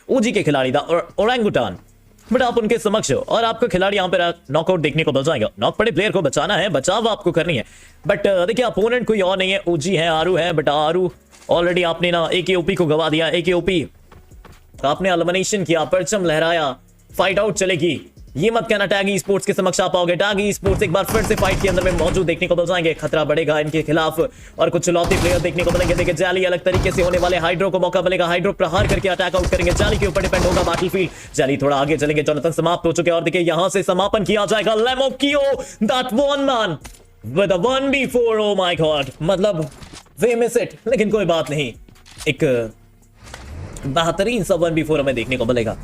ओजी के खिलाड़ी था ओरंगुटान, बट आप उनके समक्ष हो और आपका खिलाड़ी यहाँ पे नॉकआउट देखने को मिल जाएगा। नॉक पड़े प्लेयर को बचाना है, बचाव आपको करनी है, बट देखिए अपोनेंट कोई और नहीं है, ओजी है, आरू है, बट आरू ऑलरेडी आपने ना एकेओपी को गवा दिया। एकेओपी आपने एलिमिनेशन किया, परचम लहराया, फाइट आउट चलेगी। ये मत कहना टैग ई स्पोर्ट्स के समक्ष आ पाओगे। टैग ई स्पोर्ट्स एक बार फिर से फाइट के अंदर में मौजूद देखने को मिल जाएंगे। खतरा बढ़ेगा इनके खिलाफ और कुछ चुनौती प्लेयर देखने को मिलेंगे। देखिए जाली अलग तरीके से होने वाले, हाइड्रो को मौका मिलेगा, हाइड्रो प्रहार करके अटैक आउट करेंगे। जाली के ऊपर डिपेंड होगा बैटलफील्ड। जाली थोड़ा आगे चलेंगे, जोनाथन समाप्त हो चुके हैं और देखिए यहां से समापन किया जाएगा। लेमोकियो that one man with a 1v4, oh my god, मतलब वे मिस इट, लेकिन कोई बात नहीं, एक बेहतरीन सा 1v4 हमें देखने को मिलेगा।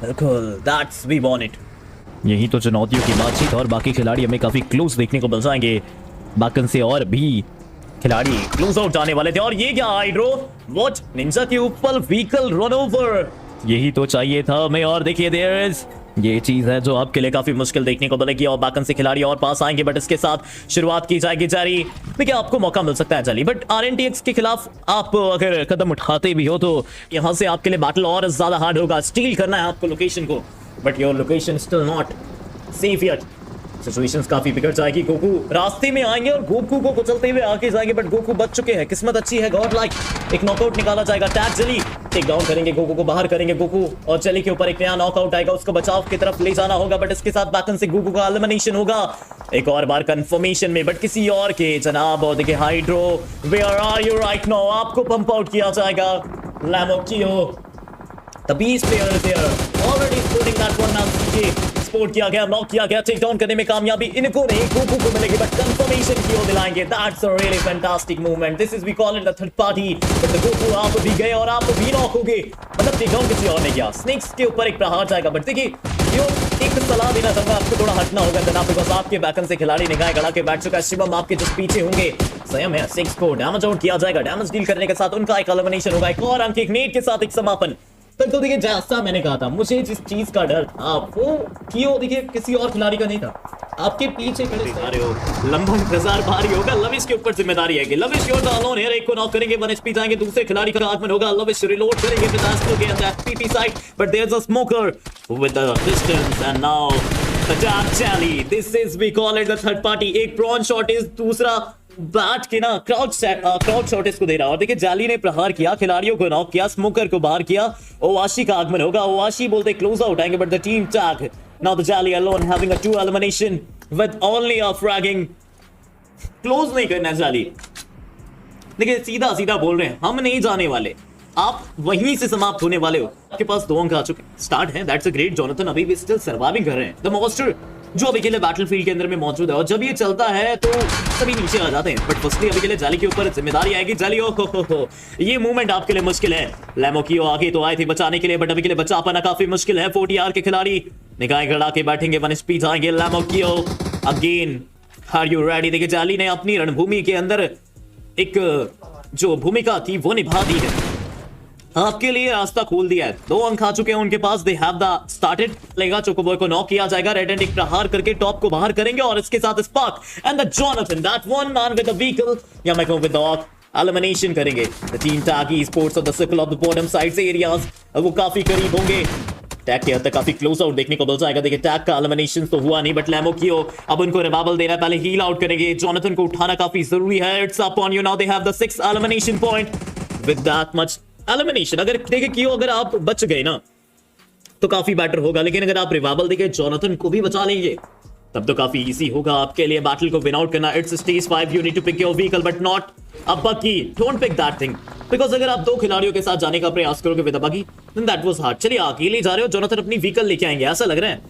बिल्कुल, दैट्स वी वांट इट। यही तो चुनौतियों की बातचीत और बाकी खिलाड़ी हमें काफी क्लोज देखने को मिल जाएंगे। बाकन से और भी खिलाड़ी क्लोज आउट जाने वाले थे और ये क्या हाइड्रो, व्हाट, निंजा के ऊपर व्हीकल रन ओवर, यही तो चाहिए था हमें। और देखिए देयर इज, ये चीज है जो आपके लिए काफी मुश्किल देखने को मिलेगी और बाकन से खिलाड़ी और पास आएंगे, बट इसके साथ शुरुआत की जाएगी जारी। देखिए आपको मौका मिल सकता है जाली, बट आरएनटीएक्स के खिलाफ आप अगर कदम उठाते भी हो तो यहां से आपके लिए बैटल और ज्यादा हार्ड होगा। स्टील करना है आपको लोकेशन को, but your location still not safe yet. Situations काफी बिगड़ जाएगी। गोकू रास्ते में आएंगे और गोकू को कुचलते हुए आगे जाएंगे, बट गोकू बच चुके हैं, किस्मत अच्छी है, गॉड लाइक। एक नॉकआउट निकाला जाएगा। टैग जली टेक डाउन करेंगे, गोकू को बाहर करेंगे। गोकू और जली के ऊपर एक नया नॉकआउट आएगा, उसको बचाव की तरफ ले जाना होगा, बट इसके साथ बैकन से गोकू का एलिमिनेशन होगा एक और बार कंफर्मेशन में, बट किसी और के जनाब। और देखिए hydro where are you right now, आपको पंप आउट किया जाएगा। लेमोकियो The beast player is there, already sporting that one man CJ, sport किया गया, नॉक किया गया, टेक डाउन करने में कामयाबी इनको नहीं गोकू को मिलेगी, बट कंफर्मेशन की ओर दिलाएंगे। That's a really fantastic movement, this is we call it the third party. But the Goku आप भी गए और आप भी नॉक हो गए, मतलब टेक डाउन किसी और ने किया। स्नेक्स के ऊपर एक प्रहार जाएगा, बट देखिए यो एक सलाह देना चाहूंगा, आपको थोड़ा हटना होगा जनाब, बिकॉज आपके बैकन से खिलाड़ी निगाह गड़ा के बैठ चुका है। शिवम आपके जस्ट पीछे होंगे, संयम है। 6 को डैमेज आउट किया जाएगा, डैमेज डील करने के साथ उनका एक एलिमिनेशन होगा, एक और अंक एक नेट के साथ एक समापन। तक तो देखिए जैसा मैंने कहा था, मुझे जिस चीज का डर था वो कियो देखिए किसी और खिलाड़ी का नहीं था, आपके पीछे खड़े सारे हो। लंबा इंतजार भारी होगा, लविश के ऊपर जिम्मेदारी है कि lavish your the alone here. एक को नॉक करेंगे, 1 एचपी जाएंगे, दूसरे खिलाड़ी का आगमन होगा। लविश रिलोड करेंगे विद एस्ट्रो के अंदर PP side, but there is a smoker with the distance and now the डैम चैली। This is we call it the third party. एक प्रॉन शॉट इज, दूसरा बैट के ना क्राउड शॉट इसको दे रहा। और देखिए जाली ने प्रहार किया, खिलाड़ियों को नॉक किया, स्मोकर को बाहर किया। ओवाशी का आगमन होगा, ओवाशी बोलते क्लोज आउट आएंगे, but the team tag now the जाली alone having a 2 elimination with only a fragging. Close नहीं करना जाली, देखिए सीधा सीधा बोल रहे हैं, हम नहीं जाने वाले, आप वहीं से समाप्त होने वाले हो। आपके पास 2 अंक आ चुके स्टार्ट है, दैट्स अ ग्रेट। जोनाथन अभी भी स्टिल सर्वाइविंग कर रहे हैं, द मॉन्स्टर जो अभी के लिए बैटलफील्ड के अंदर में मौजूद है। और जब ये चलता है तो सभी नीचे आ जाते हैं, बट फर्स्टली अभी के लिए जाली के ऊपर जिम्मेदारी आएगी। जाली हो ये मूवमेंट आपके लिए मुश्किल है। लेमोकियो आगे तो आए थे बचाने के लिए, बट अभी के लिए बचा पाना काफी मुश्किल है। 40R के खिलाड़ी निगाहें गड़ा के बैठेंगे, 1 HP जाएंगे। लेमोकियो अगेन, आर यू रेडी? देखिए जाली ने अपनी रणभूमि के अंदर एक जो भूमिका थी वो निभा दी है, आपके लिए रास्ता खोल दिया है। 2 अंक आ चुके हैं उनके पास, दे हैव द स्टार्टेड। लेगा चोकोबॉय को नॉक किया जाएगा, रेड एंड एक प्रहार करके टॉप को बाहर करेंगे और इसके साथ spark and the Jonathan that one man with the vehicle या मैं कहूं विद द ऑक एलिमिनेशन करेंगे। The team tag e sports of the circle of the bottom side से एरियाज वो काफी करीब होंगे, टैग के हद तक काफी क्लोज आउट देखने को मिल जाएगा। देखिए टैग का एलिमिनेशन तो हुआ नहीं, बट लेमोकियो अब उनको रिवाइवल देना है, पहले हील आउट करेंगे। जोनाथन को उठाना काफी जरूरी है। It's up on you now, they have the 6th elimination point with that much elimination. अगर देखिए क्यों अगर आप बच गए ना तो काफी बेटर होगा, लेकिन अगर आप रिवाइवल देके जोनाथन को भी बचा लेंगे तब तो काफी इजी होगा आपके लिए बैटल को विन आउट करना। It's stage 5, you need to pick your vehicle but not a buggy, don't pick that thing, because अगर आप 2 खिलाड़ियों के साथ जाने का प्रयास करोगे विद अ बगी देन दैट वाज हार्ड। चलिए अकेले जा रहे हो, जोनाथन अपनी व्हीकल लेके आएंगे ऐसा लग रहा है।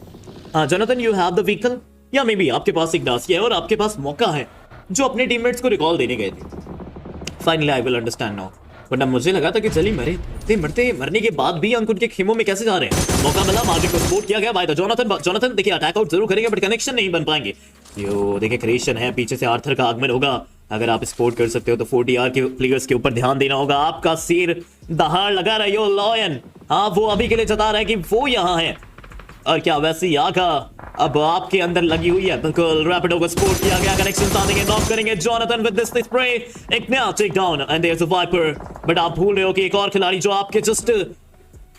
हाँ Jonathan you have the vehicle, या मे बी आपके पास एक डासिया है और आपके पास मौका है जो अपने टीममेट्स को रिकॉल देने गए थे। Finally I will understand now, वरना मुझे लगा था कि चली मरने के बाद भी अंक उनके खेमों में कैसे जा रहे हैं। मौका मिला, मार्केट को सपोर्ट किया गया बाय द जोनाथन। जोनाथन देखिए अटैक आउट जरूर करेंगे बट कनेक्शन नहीं बन पाएंगे। यो देखिए क्रिएशन है, पीछे से आर्थर का आगमन होगा। अगर आप सपोर्ट कर सकते हो तो 40R के प्लेयर्स के ऊपर ध्यान देना होगा। आपका सिर दहाड़ लगा रही हो लॉयन, हाँ वो अभी के लिए जता रहा है कि वो यहाँ है, और क्या वैसी आगा अब आपके अंदर लगी हुई है। बिल्कुल रैपिडो को सपोर्ट किया गया, कनेक्शन आएंगे, नॉक करेंगे जोनाथन विद दिस स्प्रे, एक नया take down and there is a viper. But आप भूल रहे हो कि एक और खिलाड़ी जो आपके जस्ट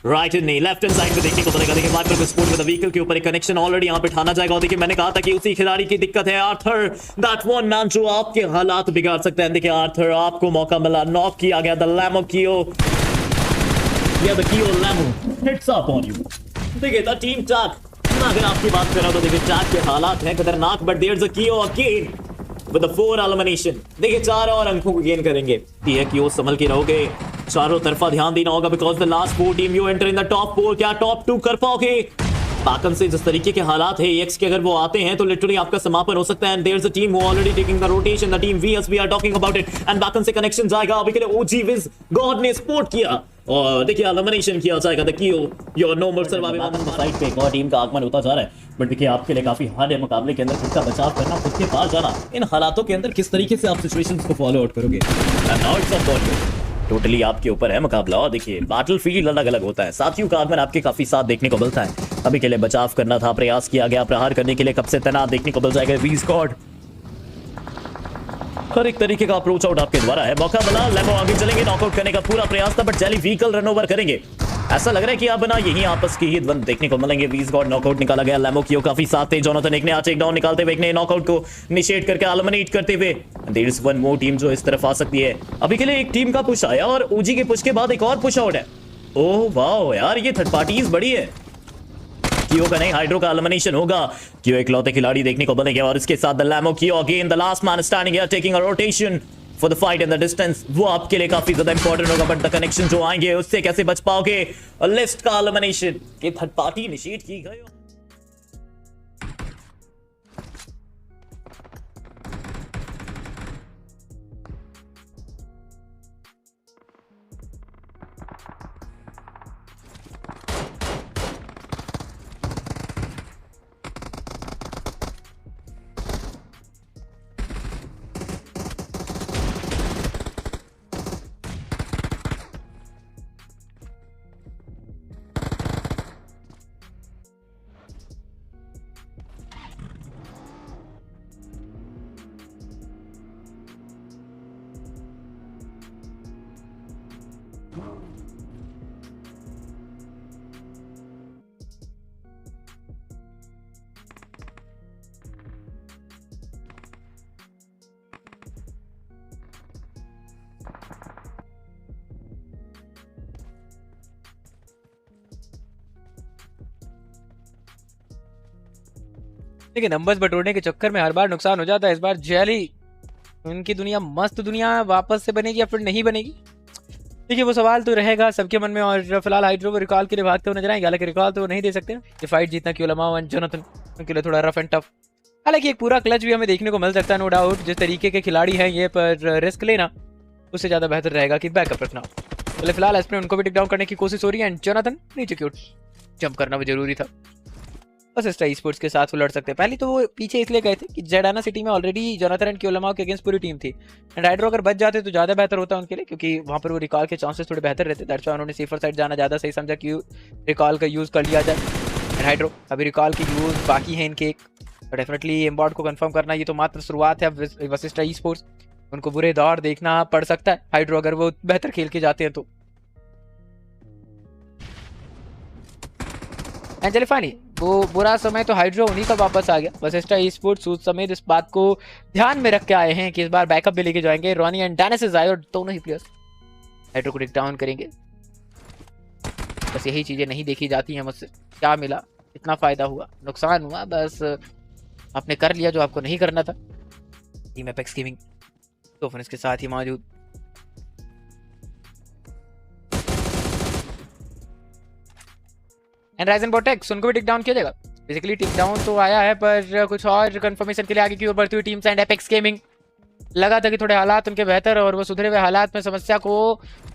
राइट नहीं, लेफ्ट हैंड साइड में देखने को मिलेगा। देखिए वाइपर स्पोर्ट में व्हीकल के ऊपर एक कनेक्शन ऑलरेडी यहाँ पे ठाना जाएगा। और देखिए मैंने कहा था कि उसी खिलाड़ी की दिक्कत है, आर्थर, दैट वन मैन जो आपके हालात बिगाड़ सकते हैं। देखिए आर्थर, आपको मौका मिला, नॉक किया गया। द लैमो कियो, या द कियो लैमो हिट्स अप ऑन यू। देखिए द टीम टैग, अगर आपकी बात करें तो देखिए टैग के हालात हैं खतरनाक, बट देयर इज अ कियो अगेन विद द 4 एलिमिनेशन। देखिए 4 और अंकों को गेन करेंगे। ये कि वो संभल के रहोगे, चारों तरफा ध्यान देना होगा, because the last 4 team you enter in the top 4। क्या टॉप 2 कर पाओगे? बैकन से जिस तरीके के हालात है एक्स के, अगर वो आते हैं तो लिटरली आपका समापन हो सकता है। And there is a team who already taking the rotation, the team VS, we are talking about it. And बैकन से कनेक्शन जाएगा। अभी के लिए ओजी विज गॉड ने सपोर्ट किया और देखिए एलिमिनेशन किया जाएगा। द कियो your no more survival side पे एक और टीम का आगमन होता जा रहा है। बट देखिए आपके लिए काफी हार्ड है मुकाबले के अंदर खुद का बचाव करना, खुद के पास जाना। इन हालातों के अंदर किस तरीके से आप सिचुएशंस को फॉलो आउट करोगे, and now it's up on you. Totally आपके ऊपर है मुकाबला। और देखिए बैटल फील्ड अलग अलग होता है, साथियों का आगमन आपके काफी साथ देखने को मिलता है। अभी के लिए बचाव करना था, प्रयास किया गया, प्रहार करने के लिए कब से तैनात देखने को मिल जाएगा वी स्क्वाड। हर एक तरीके का अप्रोच आउट आपके द्वारा है। मौका मिला, लेमो आगे चलेंगे, नॉकआउट करने का पूरा प्रयास था, but jelly vehicle run over करेंगे। ऐसा लग रहा है कि आप बना यही आपस की ही द्वंद देखने को मिलेंगे। वीज गॉड नॉकआउट निकाला गया, लेमो कियो काफी साथ थे। जोनाथन एक ने आज टेक डाउन निकालते हुए, एक ने नॉकआउट को इनिशिएट करके एलिमिनेट करते हुए। There is one more team जो इस तरफ आ सकती है। अभी के लिए एक टीम का पुश आया और ओजी के पुश के बाद एक और पुश आउट है। ओह वाओ यार, ये थर्ड पार्टीज बड़ी है। कियो का नहीं, हाइड्रो का एलिमिनेशन होगा। कियो इकलौते खिलाड़ी देखने को मिलेंगे और इसके साथ द लैमो कियो again the last man standing here taking a rotation for the fight in the distance. वो आपके लिए काफी ज्यादा इंपॉर्टेंट होगा, बट द कनेक्शन जो आएंगे उससे कैसे बच पाओगे। लिस्ट का एलिमिनेशन के थर्ड पार्टी इनिशिएट की गई। देखिए नंबर्स बटोरने के चक्कर में हर बार नुकसान हो जाता है। इस बार जेली उनकी दुनिया मस्त दुनिया वापस से बनेगी या फिर नहीं बनेगी, देखिए वो सवाल तो रहेगा सबके मन में। और फिलहाल हाइड्रो वो रिकॉल के लिए भागते हुए नजर आएंगे, हालांकि रिकॉल तो नहीं दे सकते। ये फाइट जीतना क्यों लमा एंड जोनाथन उनके लिए थोड़ा रफ एंड टफ। हालांकि एक पूरा क्लच भी हमें देखने को मिल सकता है, नो डाउट। जिस तरीके के खिलाड़ी हैं ये, पर रिस्क लेना उससे ज्यादा बेहतर रहेगा कि बैकअप रखना। तो फिलहाल एस्प्रिन उनको भी टेक डाउन करने की कोशिश हो रही है एंड जोनाथन नीचे क्यूट जंप करना भी जरूरी था। बस स्टाई स्पोर्ट्स के साथ वो लड़ सकते हैं। पहले तो वो पीछे इसलिए गए थे कि जेडाना सिटी में ऑलरेडी जोनाथन एंड क्योलमाओ के अगेंस्ट पूरी टीम थी। एंड हाइड्रो अगर बच जाते तो ज़्यादा बेहतर होता उनके लिए, क्योंकि वहाँ पर वो रिकॉल के चांसेस थोड़े बेहतर रहते। दैट्स व्हाई उन्होंने सेफर साइड जाना ज़्यादा सही समझा कि रिकॉल का यूज़ कर लिया जाए। एंड हाइड्रो अभी रिकॉल की यूज़ बाकी है इनके एक, डेफिनेटली एम्बॉर्ड को कंफर्म करना ये तो मात्र शुरुआत है। वशिष्ठ ई स्पोर्ट्स उनको बुरे दौर देखना पड़ सकता है हाइड्रो अगर वो बेहतर खेल के जाते हैं तो। एंड फाइनली वो बुरा समय तो हाइड्रो उन्हीं का वापस आ गया। वशिष्ठ ई स्पोर्ट्स उस समय इस बात को ध्यान में रख के आए हैं कि इस बार बैकअप भी लेके जाएंगे। रॉनी एंड डायनेसिस आए और दोनों ही प्लेयर्स हाइड्रो को टेक डाउन करेंगे। बस यही चीजें नहीं देखी जाती हैं मुझसे। क्या मिला, इतना फायदा हुआ, नुकसान हुआ, बस आपने कर लिया जो आपको नहीं करना था। टीम एपेक्स गेमिंग तो फिर इसके साथ ही मौजूद एंड राइजन बोटेक्स उनको भी टिक डाउन किया जाएगा। बेसिकली टिक डाउन तो आया है, पर कुछ और कंफर्मेशन के लिए आगे की ओर बढ़ती हुई टीम्स एंड एपेक्स गेमिंग लगा था कि थोड़े हालात उनके बेहतर और वो सुधरे हुए हालात में समस्या को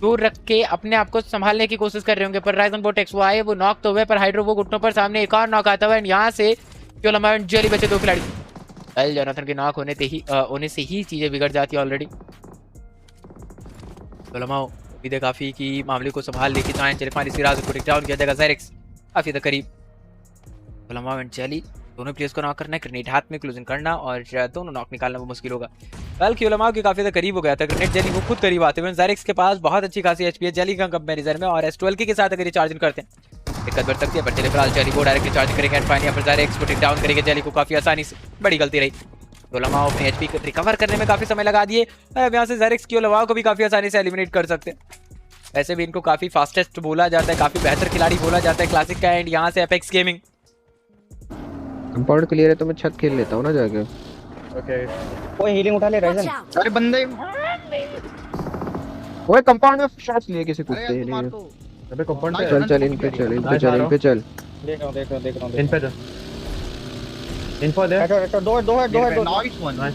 दूर रख के अपने आप को संभालने की कोशिश कर रहे होंगे। पर राइजन बोटेक्स वो आए, वो नॉक तो हुए, पर हाइड्रो वो घुटनों पर सामने एक और नॉक आता हुआ एंड यहाँ से क्योलमा एंड जेली बचे दो खिलाड़ी। एल जोनाथन के नॉक होने से ही चीजें बिगड़ जाती है ऑलरेडी। क्योलमा उम्मीद है काफी की मामले को संभाल लेके चाहे चले इसी रात को टिक डाउन किया जाएगा। ज़ायरेक्स काफी द करीब। क्योलमा एंड जेली दोनों प्लेयर्स को नॉक करना है, ग्रेनेड हाथ में क्लोजिंग करना और दोनों नॉक निकालना वो मुश्किल होगा। वेल क्यूलमाओ के काफी ज्यादा करीब हो गया था ग्रेनेड जेली वो खुद करीब आते हुए। ज़ायरेक्स के पास बहुत अच्छी खासी एचपी है जेली का कंपैरिजन में, और S12 के साथ अगर ये चार्जिंग करते हैं दिक्कत बढ़ सकती है। बट चलिए फिलहाल जेली को डायरेक्टली चार्ज करेंगे एंड फाइनली यहाँ पर ज़ायरेक्स को टेक डाउन करेंगे जेली को काफी आसानी से। बड़ी गलती रही, क्यूलमाओ अपने एचपी को रिकवर करने में काफी समय लगा दिए, और अब यहाँ से ज़ायरेक्स क्यूलमाओ को भी काफी आसानी से एलिमिनेट कर सकते हैं। वैसे भी इनको काफी फास्टेस्ट बोला जाता है, काफी बेहतर खिलाड़ी बोला जाता है क्लासिक का, एंड यहाँ से एपेक्स गेमिंग कंपाउंड क्लियर है तो मैं छत खेल लेता हूँ ना जाके। ओके कोई हीलिंग उठा ले राइजन। अरे बंदे ओए कंपाउंड में शॉट्स लिए किसी कुत्ते अरे ने। यार मार तो अबे कंपाउंड पे चल चल इन पे चल इन पे चल इन पे चल। देख रहा हूं इन पे जा इन्फो दे हेडर दो है नाइस वन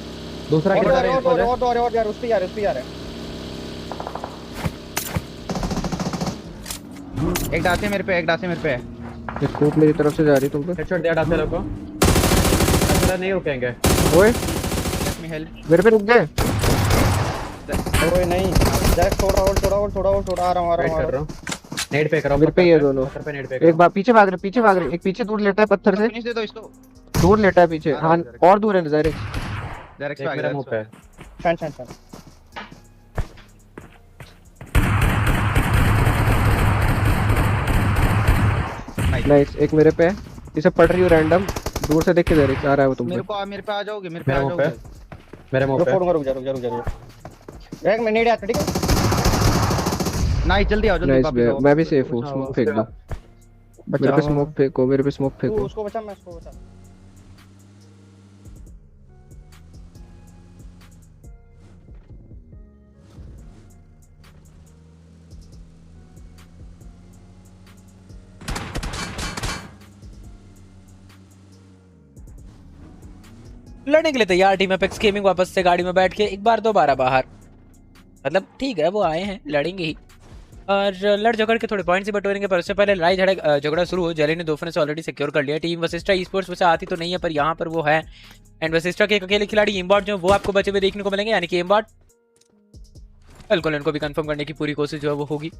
दूसरा और किधर है इन्फो दे और यार उस पे यार एक डासे मेरे पे ये स्कोप मेरी तरफ से जा रही तुम पे। हेडशॉट दिया डासे लोगों को ऐसा नहीं रुकेंगे। ओए लेट मी हेल्प मेरे पे रुक गए। कोई नहीं डायरेक्ट थोड़ा और आ रहा हूं नेट पे करो मेरे पे ये दोनों। पत्थर पे नेट पे एक बार पीछे भाग रहे एक पीछे दूर लेटा है पत्थर से। फिनिश दे दो इसको दूर लेटा है पीछे। हाँ और दूर है ज़ायरेक्स। डायरेक्ट पे मेरा मुंह पे फैन नाइस एक मेरे पे है। इसे पड़ रही हूँ रैंडम दूर से देख के ज़ायरेक्स आ रहा है वो तुम पे। मेरे पे आ जाओगे मेरे पे आ जाओगे मेरे मुंह पे रुक जा एक मिनट यार ठीक है। नाइस जल्दी आओ जल्दी नाइस वापस आओ मैं भी सेफ हूँ। स्मोक फेंक दो मेरे पे स्मोक तू फेंको। उसको बचा मैं इसको बचा। लड़ने के लिए तैयार टीम एपेक्स गेमिंग वापस से गाड़ी में बैठ के एक बार दोबारा बाहर। मतलब ठीक है वो आए हैं लड़ेंगे ही, और लड़ झगड़ के थोड़े पॉइंट्स ही बटोरेंगे, पर उससे पहले लड़ाई झगड़ा शुरू हो। जेली ने 2 फन से ऑलरेडी सिक्योर कर लिया। टीम वशिष्ठा ई स्पोर्ट्स वैसे आती तो नहीं है पर यहाँ पर वो है, एंड वशिष्ठा के एक अकेले खिलाड़ी एम्बॉट जो वो आपको बचे हुए देखने को मिलेंगे, यानी कि एम्बॉट बिल्कुल इनको भी कंफर्म करने की पूरी कोशिश जो है वो होगी।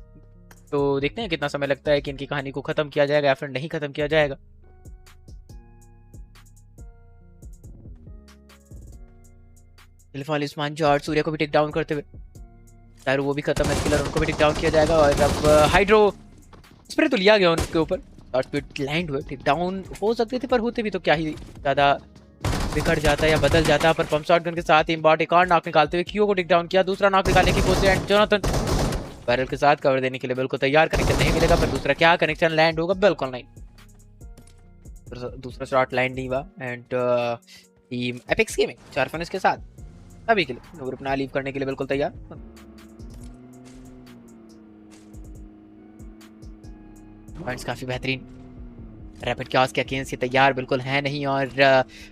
तो देखते हैं कितना समय लगता है कि इनकी कहानी को खत्म किया जाएगा या फिर नहीं खत्म किया जाएगा। इरफान इस्मान जॉर्ज सूर्य को भी टेक डाउन करते हुए, शायद वो भी खत्म है, किलर उनको भी टेक डाउन किया जाएगा। और अब हाइड्रो स्प्रे तो लिया गया उनके ऊपर, शॉर्ट स्पीड लैंड हुए, टेक डाउन हो सकते थे पर होते भी तो क्या ही ज़्यादा बिगड़ जाता या बदल जाता। पर पंप शॉट गन के साथ इम्बॉट एक और नॉक निकालते हुए क्यू को टेक डाउन किया, दूसरा नॉक निकालने की कोशिश, एंड जोनाथन बैरल के साथ कवर देने के लिए बिल्कुल तैयार। कनेक्शन नहीं मिलेगा, पर दूसरा क्या कनेक्शन लैंड होगा, बिल्कुल नहीं, दूसरा शॉट लैंड नहीं हुआ। And team apex gaming 4 finish के साथ अभी के लिए ग्रुप ना लीव करने के लिए बिल्कुल तैयार। पॉइंट्स काफी बेहतरीन, रैपिड क्यास के अगेंस्ट ये तैयार बिल्कुल है नहीं, और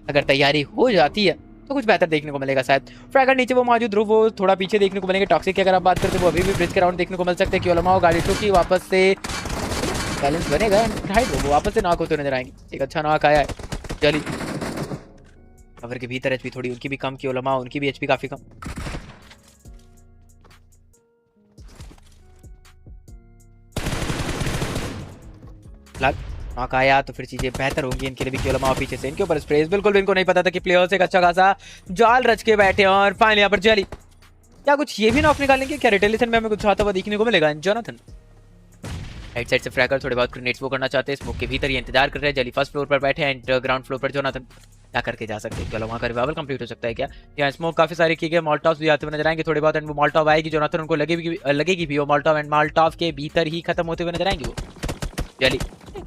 अगर तैयारी हो जाती है तो कुछ बेहतर देखने को मिलेगा शायद। फ्रैगर नीचे वो मौजूद ध्रुव वो थोड़ा पीछे देखने को मिलेंगे। टॉक्सिक की अगर आप बात करते वो अभी भी ब्रिज के राउंड देखने को मिल सकते हैं। क्योलमाओ गाड़ी टू की वापस से बैलेंस बनेगा, राइट वो वापस से नॉक होते नजर आएंगे। एक अच्छा नॉक आया है, चलिए कवर के भीतर एचपी थोड़ी उनकी भी कम, क्योलमाओ उनकी भी एचपी काफी कम। नॉक आया तो फिर चीजें बेहतर होंगी इनके लिए भी। क्योलमाओ पीछे से इनके ऊपर स्प्रेस, बिल्कुल भी इनको नहीं पता था कि प्लेयर्स एक अच्छा खासा जाल रच के बैठे हैं। और फाइनली यहाँ पर जेली क्या कुछ ये भी नॉक निकालेंगे क्या? रिटेलिएशन में हमें कुछ आता हुआ देखने को मिलेगा। जोनाथन राइट साइड से फ्रैगर थोड़े बहुत ग्रेनेड्स वो करना चाहते हैं, स्मोक के भीतर ये इंतजार कर रहे हैं। जेली फर्स्ट फ्लोर पर बैठे एंड ग्राउंड फ्लोर पर जोनाथन क्या करके जा सकते हैं? चलो वहाँ का रिवाइवल कंप्लीट हो सकता है क्या? यहाँ स्मोक काफी सारे किए गए, मॉल्टॉव्स भी आते हुए नजर आएंगे थोड़े बहुत, एंड वो मॉल्टॉव आएगी जोनाथन उनको लगेगी भी वो मॉल्टॉव, एंड मॉल्टॉव के भीतर ही खत्म होते हुए नजर आएंगे वो। जेली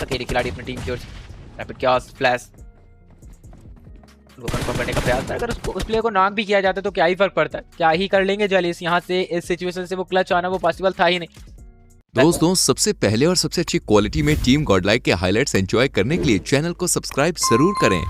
अकेले खिलाड़ी अपनी टीम की ओर से रैपिड क्यास फ्लैश उनको कंफर्म करने का प्रयास था। अगर उस प्लेयर को नॉक भी किया जाता तो क्या ही फर्क पड़ता है, क्या ही कर लेंगे जेली यहाँ से। इस सिचुएशन से वो क्लच आना वो पॉसिबल था ही नहीं। दोस्तों सबसे पहले और सबसे अच्छी क्वालिटी में टीम गॉडलाइक के हाइलाइट्स एंजॉय करने के लिए चैनल को सब्सक्राइब जरूर करें।